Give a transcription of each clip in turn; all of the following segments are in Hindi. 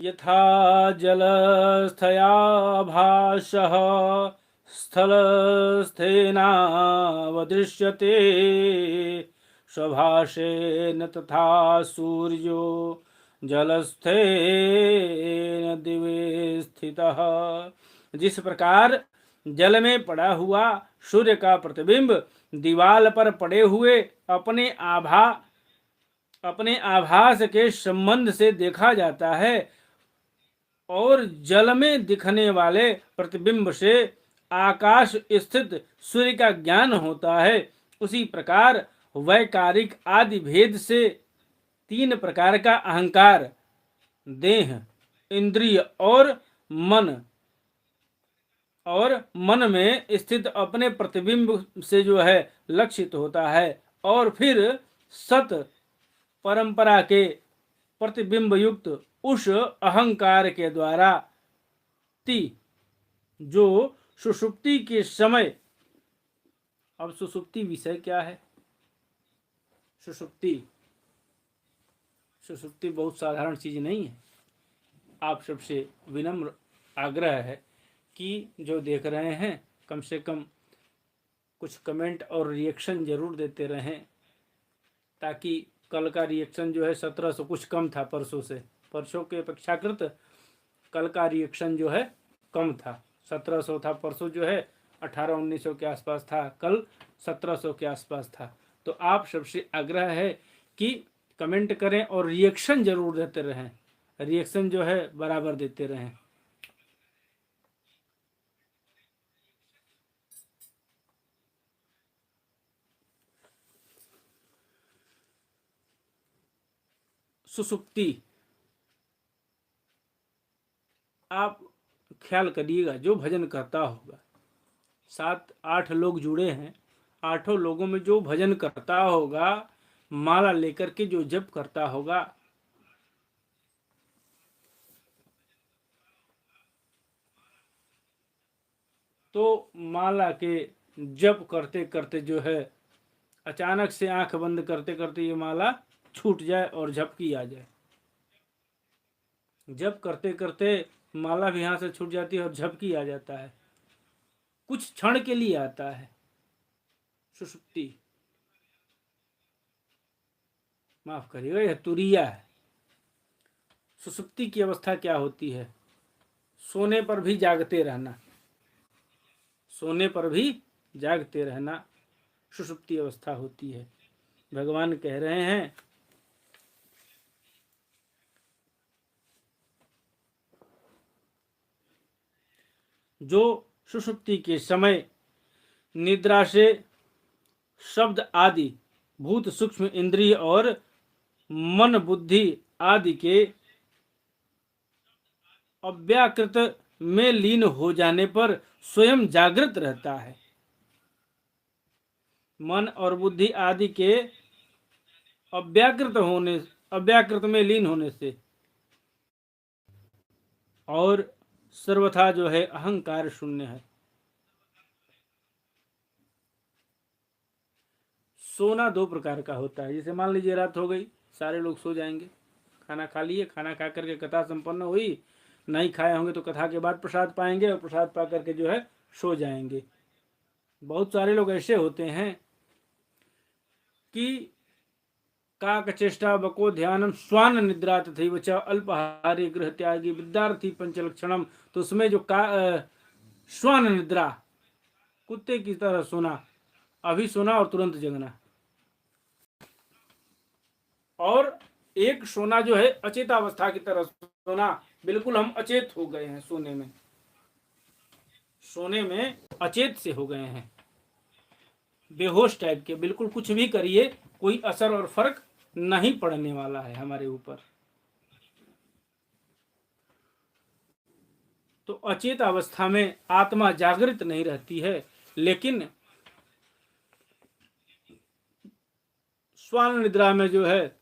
यथा जलस्थया भासः स्थलस्थेनावदृश्यते स्वभाषेन तथा सूर्यो जलस्थेन दिवे स्थितः। जिस प्रकार जल में पड़ा हुआ सूर्य का प्रतिबिंब दीवाल पर पड़े हुए अपने आभास के संबंध से देखा जाता है और जल में दिखने वाले प्रतिबिंब से आकाश स्थित सूर्य का ज्ञान होता है, उसी प्रकार वैकारिक आदि भेद से तीन प्रकार का अहंकार, देह, इंद्रिय और मन में स्थित अपने प्रतिबिंब से जो है लक्षित होता है और फिर सत परंपरा के प्रतिबिंब युक्त उस अहंकार के द्वारा जो सुषुप्ति के समय, अब सुषुप्ति विषय क्या है? सुषुप्ति बहुत साधारण चीज नहीं है। आप सबसे विनम्र आग्रह है कि जो देख रहे हैं कम से कम कुछ कमेंट और रिएक्शन जरूर देते रहें, ताकि कल का रिएक्शन जो है 1700 कुछ कम था परसों से, परसों के अपेक्षाकृत कल का रिएक्शन जो है कम था। 1700 था परसों, जो है 1800-1900 के आसपास था, कल 1700 के आसपास था। तो आप सबसे आग्रह है कि कमेंट करें और रिएक्शन जरूर देते रहें, रिएक्शन जो है बराबर देते रहें। सुसुप्ति आप ख्याल करिएगा, जो भजन करता होगा, 7-8 लोग जुड़े हैं, 8 लोगों में जो भजन करता होगा, माला लेकर के जो जप करता होगा, तो माला के जप करते करते जो है अचानक से आंख बंद करते करते ये माला छूट जाए और झपकी आ जाए। जप करते करते माला भी हाथ से छूट जाती है और झपकी आ जाता है, कुछ क्षण के लिए आता है। सुषुप्ति, माफ करिएगा, यह तुरिया है। सुषुप्ति की अवस्था क्या होती है? सोने पर भी जागते रहना, सोने पर भी जागते रहना सुषुप्ति अवस्था होती है। भगवान कह रहे हैं जो सुषुप्ति के समय निद्रा से शब्द आदि भूत सूक्ष्म इंद्रिय और मन बुद्धि आदि के अव्याकृत में लीन हो जाने पर स्वयं जागृत रहता है। मन और बुद्धि आदि के अव्याकृत में लीन होने से और सर्वथा जो है अहंकार शून्य है। सोना दो प्रकार का होता है। जैसे मान लीजिए रात हो गई, सारे लोग सो जाएंगे, खाना खा लिए, खाना खा करके कथा संपन्न हुई, नहीं खाए होंगे तो कथा के बाद प्रसाद पाएंगे और प्रसाद पा करके जो है सो जाएंगे। बहुत सारे लोग ऐसे होते हैं कि काक चेष्टा बको ध्यानम स्वान निद्रा तथैव च अल्पहारी गृह त्यागी विद्यार्थी पंचलक्षणम। तो उसमें जो स्वान निद्रा, कुत्ते की तरह सोना, अभी सोना और तुरंत जगना, और एक सोना जो है अचेतावस्था की तरह सोना, बिल्कुल हम अचेत हो गए हैं सोने में अचेत से हो गए हैं, बेहोश टाइप के, बिल्कुल कुछ भी करिए कोई असर और फर्क नहीं पड़ने वाला है हमारे ऊपर। तो अचेत अवस्था में आत्मा जागृत नहीं रहती है, लेकिन स्वान निद्रा में जो है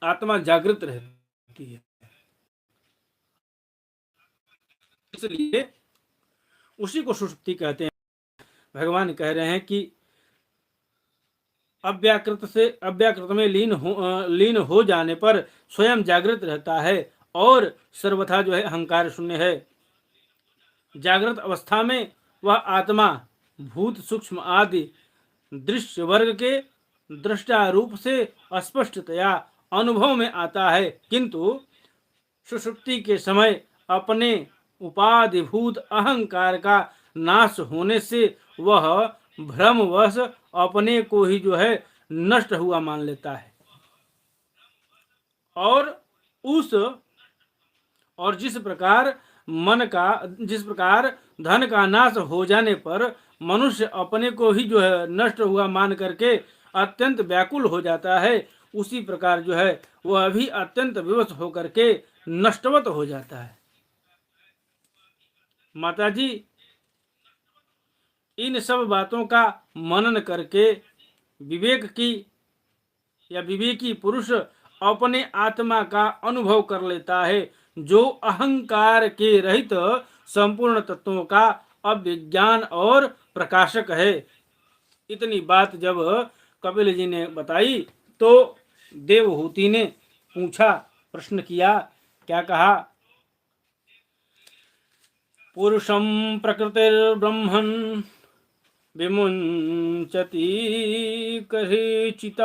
आत्मा जागृत रहती है। इसलिए उसी को सुषुप्ति कहते हैं। भगवान कह रहे हैं कि अव्याकृत में लीन हो जाने पर स्वयं जागृत रहता है और सर्वथा जो है अहंकार शून्य है। जागृत अवस्था में वह आत्मा भूत सूक्ष्म आदि दृश्य वर्ग के दृष्टा रूप से स्पष्टतया अनुभव में आता है, किंतु सुषुप्ति के समय अपने उपाधिभूत अहंकार का नाश होने से वह भ्रमवश अपने को ही जो है नष्ट हुआ मान लेता है। और जिस प्रकार धन का नाश हो जाने पर मनुष्य अपने को ही जो है नष्ट हुआ मान करके अत्यंत व्याकुल हो जाता है, उसी प्रकार जो है वह भी अत्यंत विवश होकर के नष्टवत हो जाता है। माताजी, इन सब बातों का मनन करके विवेकी पुरुष अपने आत्मा का अनुभव कर लेता है, जो अहंकार के रहित संपूर्ण तत्वों का अभिज्ञान और प्रकाशक है। इतनी बात जब कपिल जी ने बताई तो देवहूति ने पूछा, प्रश्न किया, क्या कहा? पुरुषं प्रकृतिर्ब्रह्मन् विमुञ्चति कहीचित्